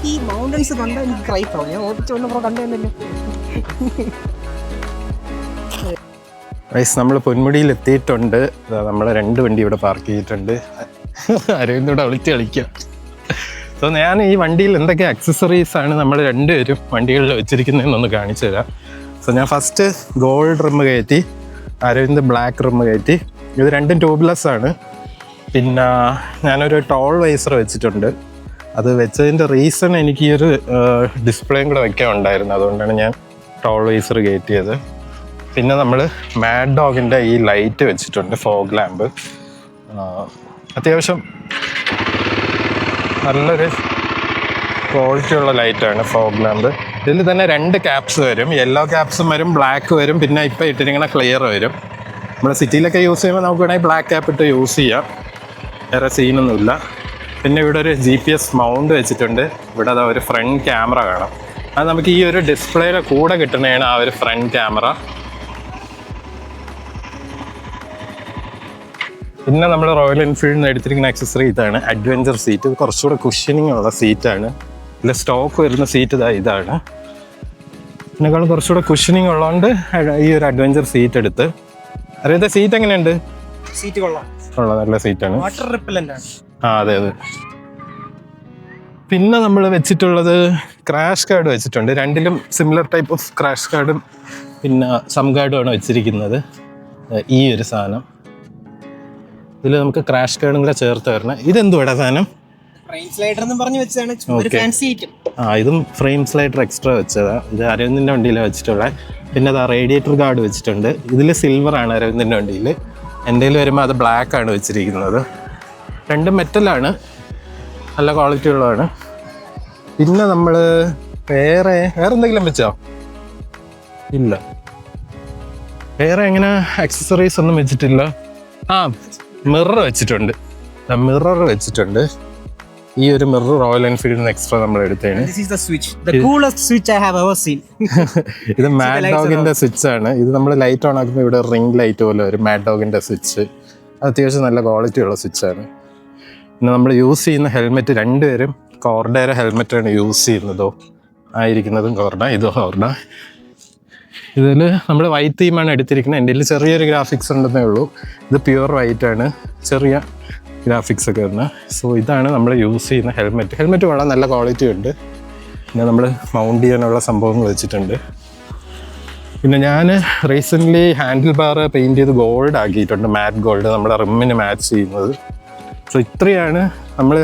ഈ മൗണ്ടൻസ് കണ്ടാൽ എനിക്ക് ക്രൈപ്പാവും. ഞാൻ ഓടിച്ചു വന്നപ്പോൾ കണ്ടതല്ലോ. നമ്മൾ പൊന്മുടിയിൽ എത്തിയിട്ടുണ്ട്. നമ്മൾ 2 വണ്ടി ഇവിടെ പാർക്ക് ചെയ്തിട്ടുണ്ട്. ആരെയും കൂടെ വിളിച്ച് കളിക്കാം. സോ ഞാൻ ഈ വണ്ടിയിൽ എന്തൊക്കെ അക്സസറീസ് ആണ് നമ്മൾ 2 പേരും വണ്ടികളിൽ വെച്ചിരിക്കുന്നതെന്നൊന്ന് കാണിച്ചു തരാം. സോ ഞാൻ ഫസ്റ്റ് ഗോൾഡ് റിമ്മ് കയറ്റി, അരവിന്ദ് ബ്ലാക്ക് റിമ്മ് കയറ്റി. ഇത് 2 ട്യൂബ്ലെസ് ആണ്. പിന്നെ ഞാനൊരു ടോൾ വൈസർ വെച്ചിട്ടുണ്ട്. അത് വെച്ചതിൻ്റെ റീസൺ എനിക്ക് ഈ ഒരു ഡിസ്പ്ലേയും കൂടെ വെക്കാൻ ഉണ്ടായിരുന്നു. അതുകൊണ്ടാണ് ഞാൻ ടോൾ വൈസർ കയറ്റിയത്. പിന്നെ നമ്മൾ മാഡ് ഡോഗിൻ്റെ ഈ ലൈറ്റ് വെച്ചിട്ടുണ്ട്, ഫോഗ് ലാമ്പ്. അത്യാവശ്യം നല്ലൊരു ക്വാളിറ്റി ഉള്ള ലൈറ്റാണ് ഫോഗ് ലാമ്പ്. ഇതിൽ തന്നെ 2 ക്യാപ്സ് വരും. യെല്ലോ ക്യാപ്സും വരും, ബ്ലാക്ക് വരും. പിന്നെ ഇപ്പോൾ ഇട്ടിരിക്കുന്ന ക്ലിയർ വരും. നമ്മൾ സിറ്റിയിലൊക്കെ യൂസ് ചെയ്യുമ്പോൾ നമുക്ക് വേണമെങ്കിൽ ബ്ലാക്ക് ക്യാപ്പ് ഇട്ട് യൂസ് ചെയ്യാം. വേറെ സീനൊന്നുമില്ല. പിന്നെ ഇവിടെ ഒരു GPS മൗണ്ട് വെച്ചിട്ടുണ്ട്. ഇവിടെ അതാ ഒരു ഫ്രണ്ട് ക്യാമറ കാണാം. അത് നമുക്ക് ഈ ഒരു ഡിസ്പ്ലേയുടെ കൂടെ കിട്ടുന്നതാണ് ആ ഒരു ഫ്രണ്ട് ക്യാമറ. പിന്നെ നമ്മൾ റോയൽ എൻഫീൽഡിൽ നിന്ന് എടുത്തിരിക്കുന്ന അക്സസറി ഇതാണ്, അഡ്വഞ്ചർ സീറ്റ്. ഇത് കുറച്ചുകൂടെ കുഷ്യനിങ് ഉള്ള സീറ്റാണ്. ഇതിൽ സ്റ്റോക്ക് വരുന്ന സീറ്റ് ഇതാണ്. ഇതിനേക്കാളും കുറച്ചുകൂടെ കുഷ്യനിങ് ഉള്ളതുകൊണ്ട് ഈ ഒരു അഡ്വഞ്ചർ സീറ്റ് എടുത്ത്. അറിയാത്ത സീറ്റ് എങ്ങനെയുണ്ട്? സീറ്റ് കൊള്ളാം, നല്ല സീറ്റാണ്. വാട്ടർ റിപ്പല്ലന്റ് ആണ്. അതെ. പിന്നെ നമ്മൾ വെച്ചിട്ടുള്ളത് ക്രാഷ് ഗാർഡ് വെച്ചിട്ടുണ്ട്. 2ലും സിമിലർ ടൈപ്പ് ഓഫ് ക്രാഷ് ഗാർഡും പിന്നെ സം ഗാർഡുമാണ് വെച്ചിരിക്കുന്നത്. ഈ ഒരു സാധനം ഇതിൽ നമുക്ക് ക്രാഷ് ഗാർഡും കൂടെ ചേർത്ത് വരണം. ഇതെന്തുവാടാ സാധനം? ഫ്രെയിം സ്ലൈഡർ എന്ന് പറഞ്ഞു വെച്ചാണ് ഒരു ഫാൻസി ഐറ്റം. ഇതും ഫ്രെയിം സ്ലൈഡർ എക്സ്ട്രാ വെച്ചതാ. ഇത് അരവിന്ദിന്റെ വണ്ടിയിലാണ് വെച്ചിട്ടുള്ളത്. പിന്നെ അത് റേഡിയേറ്റർ ഗാർഡ് വെച്ചിട്ടുണ്ട്. ഇതിൽ സിൽവർ ആണ് അരവിന്ദിന്റെ വണ്ടിയിൽ. എൻ്റെ വരുമ്പോൾ അത് ബ്ലാക്ക് ആണ് വെച്ചിരിക്കുന്നത്. രണ്ടും മെറ്റലാണ്, നല്ല ക്വാളിറ്റി ഉള്ളതാണ്. പിന്നെ നമ്മൾ വേറെ എന്തെങ്കിലും വെച്ചോ? ഇല്ല, വേറെ എങ്ങനെ ആക്സസറീസ് ഒന്നും വെച്ചിട്ടില്ല. മിറർ വെച്ചിട്ടുണ്ട്. മിറർ വെച്ചിട്ടുണ്ട്. ഈ ഒരു മിറർ റോയൽ എൻഫീൽഡിന് എക്സ്ട്രാ നമ്മൾ എടുത്തതാണ്. ഇത് മാഡ് ഡോഗിന്റെ സ്വിച്ച് ആണ്. ഇത് നമ്മൾ ലൈറ്റ് ഓൺ ആക്കുമ്പോൾ ഇവിടെ റിംഗ് ലൈറ്റ് പോലെ ഒരു മാഡ് ഡോഗിന്റെ സ്വിച്ച്. അത് അത്യാവശ്യം നല്ല ക്വാളിറ്റി ഉള്ള സ്വിച്ചാണ്. പിന്നെ നമ്മൾ യൂസ് ചെയ്യുന്ന ഹെൽമെറ്റ്, രണ്ടുപേരും കോർഡയുടെ ഹെൽമെറ്റാണ് യൂസ് ചെയ്യുന്നതോ. ആയിരിക്കുന്നതും കോർഡ, ഇതോ കോർഡ. ഇതിൽ നമ്മൾ വൈറ്റ് തീമാണ് എടുത്തിരിക്കുന്നത്. എൻ്റെ കയ്യിൽ ചെറിയൊരു ഗ്രാഫിക്സ് ഉണ്ടെന്നേ ഉള്ളൂ. ഇത് പ്യുവർ വൈറ്റ് ആണ്, ചെറിയ ഗ്രാഫിക്സ് ഒക്കെ വരുന്നത്. സോ ഇതാണ് നമ്മൾ യൂസ് ചെയ്യുന്ന ഹെൽമെറ്റ്. ഹെൽമെറ്റ് വളരെ നല്ല ക്വാളിറ്റി ഉണ്ട്. പിന്നെ നമ്മൾ മൗണ്ട് ചെയ്യാനുള്ള സംഭവങ്ങൾ വെച്ചിട്ടുണ്ട്. പിന്നെ ഞാൻ റീസെൻ്റ്ലി ഹാൻഡിൽ ബാർ പെയിൻറ്റ് ചെയ്ത് ഗോൾഡ് ആക്കിയിട്ടുണ്ട്, മാറ്റ് ഗോൾഡ്, നമ്മുടെ റിമ്മിന് മാച്ച് ചെയ്യുന്നത്. സോ ഇത്രയാണ് നമ്മൾ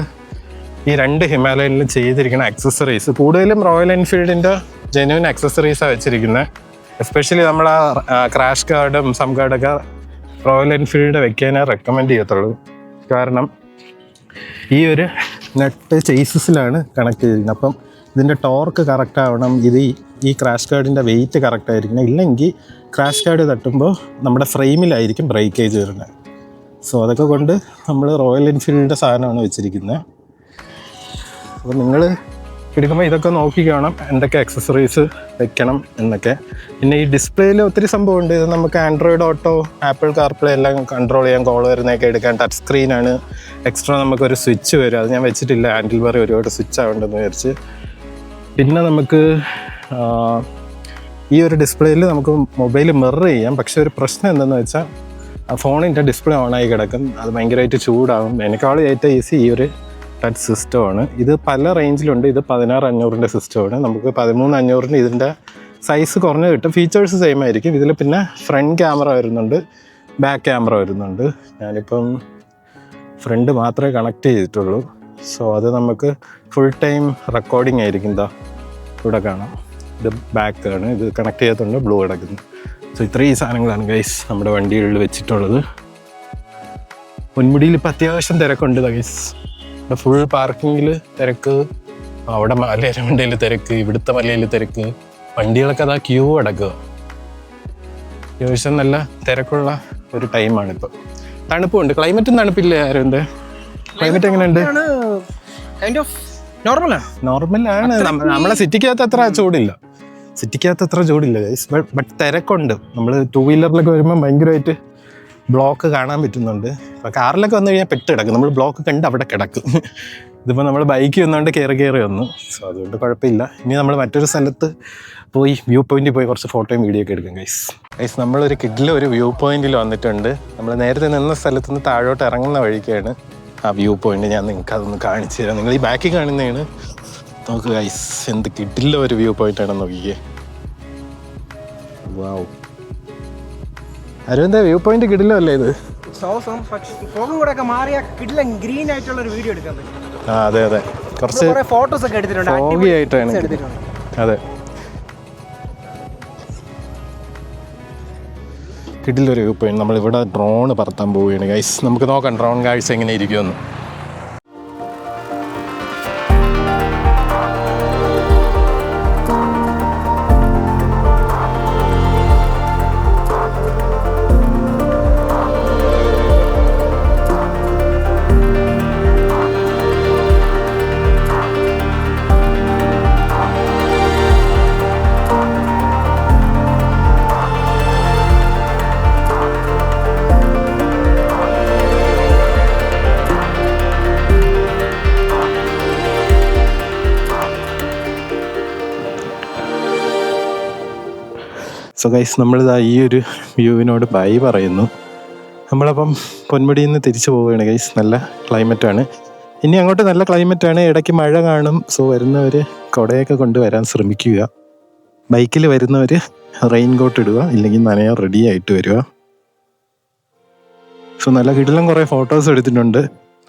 ഈ രണ്ട് ഹിമാലയനിലും ചെയ്തിരിക്കുന്ന ആക്സസറീസ്. കൂടുതലും റോയൽ എൻഫീൽഡിൻ്റെ ജെന്യുവൻ ആക്സസറീസാണ് വെച്ചിരിക്കുന്നത്. എസ്പെഷ്യലി നമ്മൾ ക്രാഷ് ഗാർഡും സം ഗാർഡൊക്കെ റോയൽ എൻഫീൽഡ് വെക്കാനേ റെക്കമെൻഡ് ചെയ്യത്തുള്ളൂ. കാരണം ഈ ഒരു നെറ്റ് ചേസസിലാണ് കണക്ട് ചെയ്തിരിക്കുന്നത്. അപ്പം ഇതിൻ്റെ ടോർക്ക് കറക്റ്റ് ആവണം. ഇത് ഈ ക്രാഷ് ഗാർഡിൻ്റെ വെയിറ്റ് കറക്റ്റ് ആയിരിക്കണം. ഇല്ലെങ്കിൽ ക്രാഷ് ഗാർഡ് തട്ടുമ്പോൾ നമ്മുടെ ഫ്രെയിമിലായിരിക്കും ബ്രേക്കേജ് വരുന്നത്. സോ അതൊക്കെ കൊണ്ട് നമ്മൾ റോയൽ എൻഫീൽഡിൻ്റെ സാധനമാണ് വെച്ചിരിക്കുന്നത്. അപ്പോൾ നിങ്ങൾ എടുക്കുമ്പോൾ ഇതൊക്കെ നോക്കി കാണാം എന്തൊക്കെ ആക്സസറീസ് വെക്കണം എന്നൊക്കെ. പിന്നെ ഈ ഡിസ്പ്ലേയിൽ ഒത്തിരി സംഭവമുണ്ട്. ഇത് നമുക്ക് ആൻഡ്രോയിഡ് ഓട്ടോ, ആപ്പിൾ കാർപ്ലേ എല്ലാം കൺട്രോൾ ചെയ്യാൻ, കോൾ വരുന്നതൊക്കെ എടുക്കാൻ. ടച്ച് സ്ക്രീനാണ്. എക്സ്ട്രാ നമുക്കൊരു സ്വിച്ച് വരും. അത് ഞാൻ വെച്ചിട്ടില്ല, ഹാൻഡിൽ ബാർ ഒരുപാട് സ്വിച്ച് ആവേണ്ടെന്ന് വിചാരിച്ച്. പിന്നെ നമുക്ക് ഈ ഒരു ഡിസ്പ്ലേയിൽ നമുക്ക് മൊബൈൽ മിറർ ചെയ്യാം. പക്ഷേ ഒരു പ്രശ്നം എന്തെന്ന് വെച്ചാൽ ഫോണിൻ്റെ ഡിസ്പ്ലേ ഓണായി കിടക്കും. അത് ഭയങ്കരമായിട്ട് ചൂടാകും. എനിക്കാളും ഏറ്റവും ഈസി ഈ ഒരു ടച്ച് സിസ്റ്റമാണ്. ഇത് പല റേഞ്ചിലുണ്ട്. ഇത് 16500-ൻ്റെ സിസ്റ്റമാണ്. നമുക്ക് 13500-ന് ഇതിൻ്റെ സൈസ് കുറഞ്ഞ് കിട്ടും. ഫീച്ചേഴ്സ് സെയിം ആയിരിക്കും. ഇതിൽ പിന്നെ ഫ്രണ്ട് ക്യാമറ വരുന്നുണ്ട്, ബാക്ക് ക്യാമറ വരുന്നുണ്ട്. ഞാനിപ്പം ഫ്രണ്ട് മാത്രമേ കണക്ട് ചെയ്തിട്ടുള്ളൂ. സോ അത് നമുക്ക് ഫുൾ ടൈം റെക്കോർഡിംഗ് ആയിരിക്കും. ഇതാ ഇവിടെ കാണാം, ഇത് ബാക്കാണ്. ഇത് കണക്ട് ചെയ്തിട്ടുണ്ട്, ബ്ലൂ കിടക്കുന്നു. സോ ഇത്രയും സാധനങ്ങളാണ് ഗൈസ് നമ്മുടെ വണ്ടികളിൽ വെച്ചിട്ടുള്ളത്. പൊന്മുടിയിൽ ഇപ്പം അത്യാവശ്യം തിരക്കുണ്ട് ഗൈസ്. ഫുൾ പാർക്കിങ്ങിൽ തിരക്ക്, അവിടെ മലയരമണ്ടയിൽ തിരക്ക്, ഇവിടുത്തെ മലയിൽ തിരക്ക്. വണ്ടികളൊക്കെ അതാ ക്യൂ അടക്കുക. അത്യാവശ്യം നല്ല തിരക്കുള്ള ഒരു ടൈമാണിപ്പോൾ. തണുപ്പുണ്ട്. ക്ലൈമറ്റും തണുപ്പില്ലേ അരവിന്ദ്? ക്ലൈമറ്റ് എങ്ങനെയുണ്ട്? നോർമലാണ്. നമ്മളെ സിറ്റിക്കകത്ത് അത്ര ചൂടില്ല. ഗൈസ്. ബട്ട് തിരക്കുണ്ട്. നമ്മൾ 2 വീലറിലൊക്കെ വരുമ്പോൾ ഭയങ്കരമായിട്ട് ബ്ലോക്ക് കാണാൻ പറ്റുന്നുണ്ട്. ഇപ്പോൾ കാറിലൊക്കെ വന്നു കഴിഞ്ഞാൽ പെട്ട് കിടക്കും. നമ്മൾ ബ്ലോക്ക് കണ്ട് അവിടെ കിടക്കും. ഇതിപ്പോൾ നമ്മൾ ബൈക്ക് വന്നുകൊണ്ട് കയറി വന്നു. സോ അതുകൊണ്ട് കുഴപ്പമില്ല. ഇനി നമ്മൾ മറ്റൊരു സ്ഥലത്ത് പോയി വ്യൂ പോയിന്റിൽ പോയി കുറച്ച് ഫോട്ടോയും വീഡിയോ ഒക്കെ എടുക്കും ഗൈസ്. നമ്മളൊരു കിഡിലൊരു വ്യൂ പോയിന്റിൽ വന്നിട്ടുണ്ട്. നമ്മൾ നേരത്തെ നിന്ന സ്ഥലത്ത് നിന്ന് താഴോട്ട് ഇറങ്ങുന്ന വഴിക്കാണ് ആ വ്യൂ പോയിന്റ്. ഞാൻ നിങ്ങൾക്ക് അതൊന്ന് കാണിച്ചു തരാം. നിങ്ങൾ ഈ ബാക്കിൽ കാണുന്നതാണ്. നോക്ക് ഗൈസ്, എന്ത് കിഡിലെ ഒരു വ്യൂ പോയിന്റ് ആണെന്ന് നോക്കിക്കേ. വാവ്, അരവിന്ദ വ്യൂ പോയിന്റ് കിടിലോ അല്ലേ ഇത്? ഗ്രീൻ ആയിട്ടുള്ള ഒരു വീഡിയോ എടുക്കാൻ പറ്റും. അതെ കുറച്ച് ഫോട്ടോസ് ഒക്കെ എടുത്തിട്ടുണ്ട്. അതെ, കിടിലൊരു വ്യൂ പോയിന്റ്. നമ്മളിവിടെ ഡ്രോൺ പറത്താൻ പോവുകയാണ് ഗൈസ്. നമുക്ക് നോക്കാം ഡ്രോൺ കാഴ്ച എങ്ങനെ ഇരിക്കുമെന്ന്. സോ ഗൈസ്, നമ്മളിതാ ഈ ഒരു വ്യൂവിനോട് ബൈ പറയുന്നു. നമ്മളപ്പം പൊന്മുടിയിൽ നിന്ന് തിരിച്ചു പോവുകയാണ് ഗൈസ്. നല്ല ക്ലൈമറ്റാണ്. ഇനി അങ്ങോട്ട് നല്ല ക്ലൈമറ്റാണ്. ഇടയ്ക്ക് മഴ കാണും. സോ വരുന്നവർ കുടയൊക്കെ കൊണ്ടുവരാൻ ശ്രമിക്കുക. ബൈക്കിൽ വരുന്നവർ റെയിൻ കോട്ട് ഇടുക, ഇല്ലെങ്കിൽ നനയാൻ റെഡി ആയിട്ട് വരിക. സോ നല്ല കിടിലം കുറേ ഫോട്ടോസ് എടുത്തിട്ടുണ്ട്.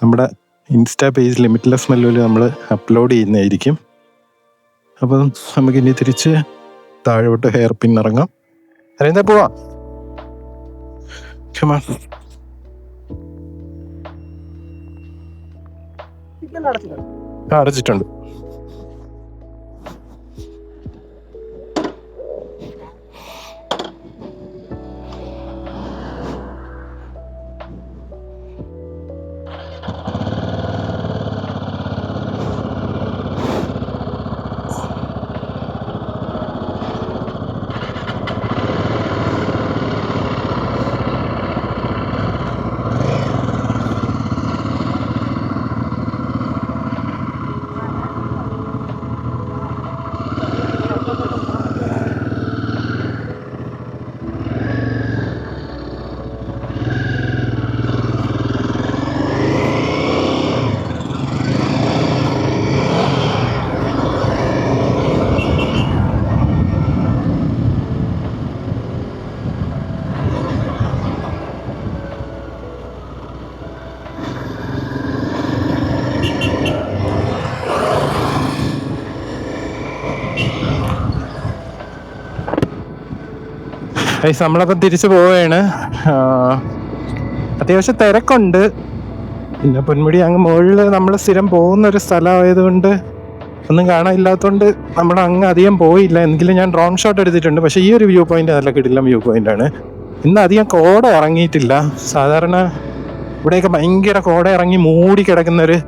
നമ്മുടെ ഇൻസ്റ്റാ പേജ് ലിമിറ്റ്ലെസ് മെല്ലുവിൽ നമ്മൾ അപ്ലോഡ് ചെയ്യുന്നതായിരിക്കും. അപ്പം നമുക്കിനി തിരിച്ച് താഴോട്ട് ഹെയർ പിൻ ഇറങ്ങാം. അറിയുന്ന പോവാ. അടച്ചിട്ടുണ്ട്. നമ്മളപ്പം തിരിച്ചു പോവുകയാണ്. അത്യാവശ്യം തിരക്കുണ്ട്. പിന്നെ പൊന്മുടി അങ്ങ് മുകളിൽ നമ്മൾ സ്ഥിരം പോകുന്ന ഒരു സ്ഥലമായതുകൊണ്ട് ഒന്നും കാണാനില്ലാത്തതുകൊണ്ട് നമ്മൾ അങ്ങ് അധികം പോയില്ല. എങ്കിലും ഞാൻ ഡ്രോൺ ഷോട്ട് എടുത്തിട്ടുണ്ട്. പക്ഷേ ഈ ഒരു വ്യൂ പോയിന്റ് നല്ല കിടിലം വ്യൂ പോയിന്റാണ്. ഇന്ന് അധികം കോട ഇറങ്ങിയിട്ടില്ല. സാധാരണ ഇവിടെയൊക്കെ ഭയങ്കര കോട ഇറങ്ങി മൂടി കിടക്കുന്നൊരു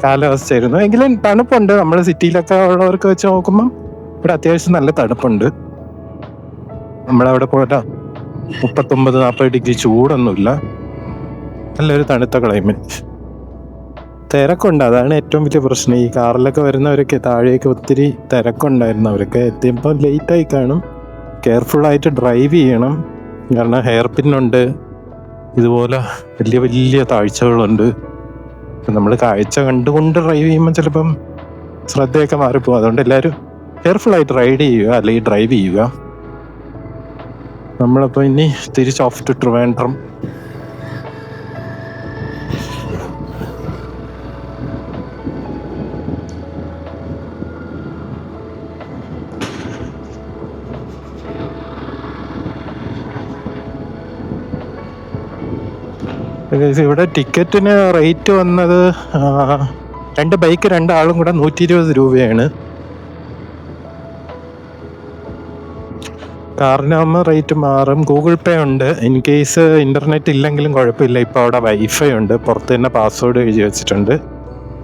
കാലാവസ്ഥയായിരുന്നു. എങ്കിലും തണുപ്പുണ്ട്. നമ്മൾ സിറ്റിയിലൊക്കെ ഉള്ളവർക്ക് വെച്ച് നോക്കുമ്പം ഇവിടെ അത്യാവശ്യം നല്ല തണുപ്പുണ്ട്. നമ്മളവിടെ പോരാ 39-40 ഡിഗ്രി ചൂടൊന്നുമില്ല. നല്ലൊരു തണുത്ത ക്ലൈമറ്റ്. തിരക്കുണ്ട്, അതാണ് ഏറ്റവും വലിയ പ്രശ്നം. ഈ കാറിലൊക്കെ വരുന്നവരൊക്കെ താഴേക്ക് ഒത്തിരി തിരക്കുണ്ടായിരുന്നു. അവരൊക്കെ എത്തിയപ്പോൾ ലേറ്റായി കാണും. കെയർഫുള്ളായിട്ട് ഡ്രൈവ് ചെയ്യണം. കാരണം ഹെയർ പിന്നുണ്ട്, ഇതുപോലെ വലിയ വലിയ താഴ്ചകളുണ്ട്. നമ്മൾ കാഴ്ച കണ്ടുകൊണ്ട് ഡ്രൈവ് ചെയ്യുമ്പോൾ ചിലപ്പം ശ്രദ്ധയൊക്കെ മാറിപ്പോകും. അതുകൊണ്ട് എല്ലാവരും കെയർഫുള്ളായിട്ട് റൈഡ് ചെയ്യുക അല്ലെങ്കിൽ ഡ്രൈവ് ചെയ്യുക. നമ്മളപ്പോൾ ഇനി തിരിച്ച് ഓഫ് ടു ട്രിവാൻഡ്രം. ഇവിടെ ടിക്കറ്റിന് റേറ്റ് വന്നത് 2 ബൈക്ക് 2 ആളും കൂടെ 120 രൂപയാണ്. കാറിനാകുമ്പോൾ റേറ്റ് മാറും. ഗൂഗിൾ പേ ഉണ്ട്. ഇൻ കേസ് ഇൻ്റർനെറ്റ് ഇല്ലെങ്കിലും കുഴപ്പമില്ല. ഇപ്പോൾ അവിടെ വൈഫൈ ഉണ്ട്. പുറത്ത് തന്നെ പാസ്വേഡ് എഴുതി വെച്ചിട്ടുണ്ട്.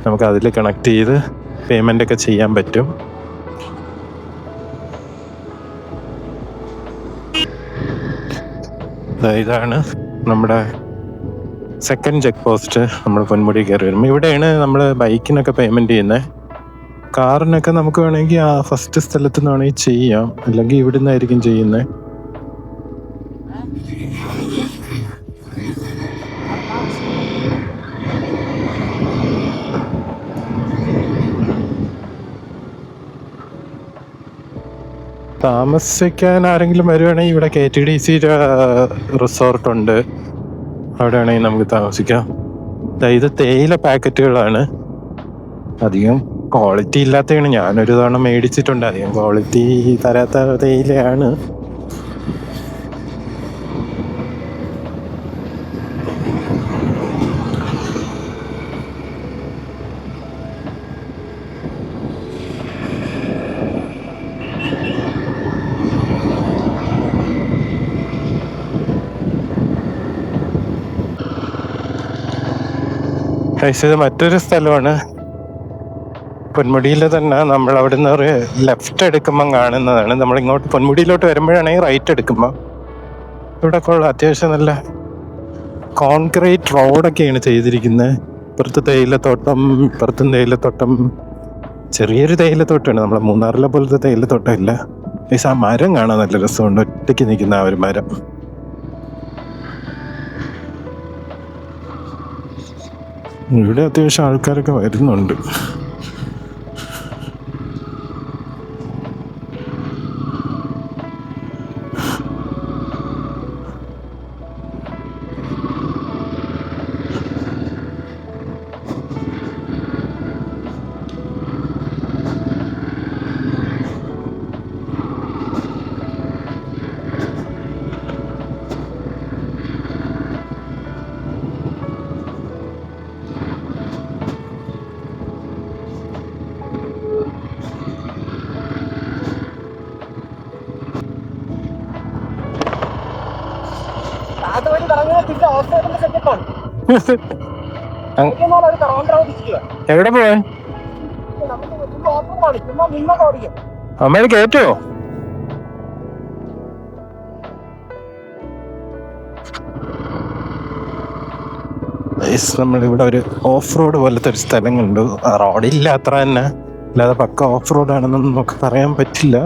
നമുക്ക് അതിൽ കണക്ട് ചെയ്ത് പേയ്മെൻ്റ് ഒക്കെ ചെയ്യാൻ പറ്റും. ഇതാണ് നമ്മുടെ സെക്കൻഡ് ചെക്ക് പോസ്റ്റ്. നമ്മൾ പൊന്മുടി കയറി വരുമ്പോൾ ഇവിടെയാണ് നമ്മൾ ബൈക്കിനൊക്കെ പേയ്മെൻറ്റ് ചെയ്യുന്നത്. കാറിനൊക്കെ നമുക്ക് വേണമെങ്കിൽ ആ ഫസ്റ്റ് സ്ഥലത്ത് നിന്ന് വേണമെങ്കിൽ ചെയ്യാം, അല്ലെങ്കിൽ ഇവിടെ നിന്നായിരിക്കും ചെയ്യുന്നത്. താമസിക്കാൻ ആരെങ്കിലും വരുവാണെങ്കിൽ ഇവിടെ KTDC റിസോർട്ടുണ്ട്. അവിടെ വേണമെങ്കിൽ നമുക്ക് താമസിക്കാം. ഇത് തേയില പാക്കറ്റുകളാണ്. അധികം ക്വാളിറ്റി ഇല്ലാത്തതാണ്. ഞാനൊരു തവണ മേടിച്ചിട്ടുണ്ട്. അധികം ക്വാളിറ്റി തരാത്ത തേയിലയാണ്. ഇത് മറ്റൊരു സ്ഥലമാണ്. പൊന്മുടിയിൽ തന്നെ നമ്മൾ അവിടെ നിന്ന് ഒരു ലെഫ്റ്റ് എടുക്കുമ്പം കാണുന്നതാണ്. നമ്മളിങ്ങോട്ട് പൊന്മുടിയിലോട്ട് വരുമ്പോഴാണെങ്കിൽ റൈറ്റ് എടുക്കുമ്പോൾ ഇവിടെ ഉള്ള അത്യാവശ്യം നല്ല കോൺക്രീറ്റ് റോഡൊക്കെയാണ് ചെയ്തിരിക്കുന്നത്. ഇപ്പുറത്ത് തേയിലത്തോട്ടം, ഇപ്പുറത്തും തേയിലത്തോട്ടം. ചെറിയൊരു തേയിലത്തോട്ടമാണ്. നമ്മളെ മൂന്നാറിലെ പോലത്തെ തേയിലത്തോട്ടം ഇല്ല. പക്ഷേ ആ മരം കാണാൻ നല്ല രസമുണ്ട്. ഒറ്റയ്ക്ക് നിൽക്കുന്ന ആ ഒരു മരം. ഇവിടെ അത്യാവശ്യം ആൾക്കാരൊക്കെ വരുന്നുണ്ട്. എവിടെ പോയ അമ്മേനെ കേട്ടോ? നമ്മളിവിടെ ഒരു ഓഫ് റോഡ് പോലത്തെ ഒരു സ്ഥലം കണ്ടു. റോഡില്ല അത്ര തന്നെ, അല്ലാതെ പക്ക ഓഫ് റോഡ് ആണെന്നൊന്നും നമുക്ക് പറയാൻ പറ്റില്ല.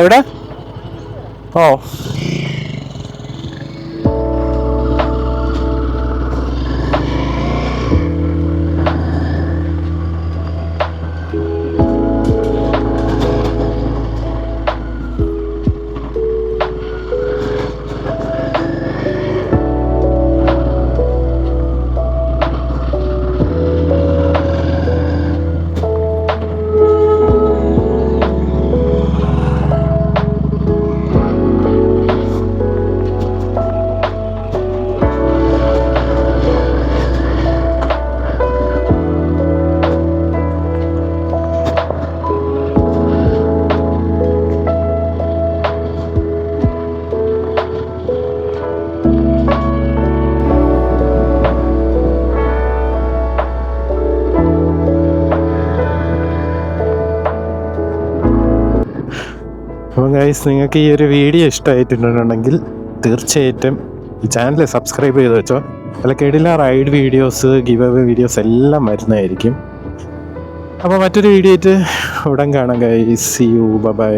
എവിടെ? ഓ, അപ്പം ഗൈസ്, നിങ്ങൾക്ക് ഈ ഒരു വീഡിയോ ഇഷ്ടമായിട്ടുണ്ടെങ്കിൽ തീർച്ചയായിട്ടും ഈ ചാനൽ സബ്സ്ക്രൈബ് ചെയ്ത് വെച്ചോ. അല്ല, കിടില ride videos, give away videos എല്ലാം വരുന്നതായിരിക്കും. അപ്പോൾ മറ്റൊരു വീഡിയോ ആയിട്ട് ഉടൻ കാണാം ഗൈസ്. See you, by.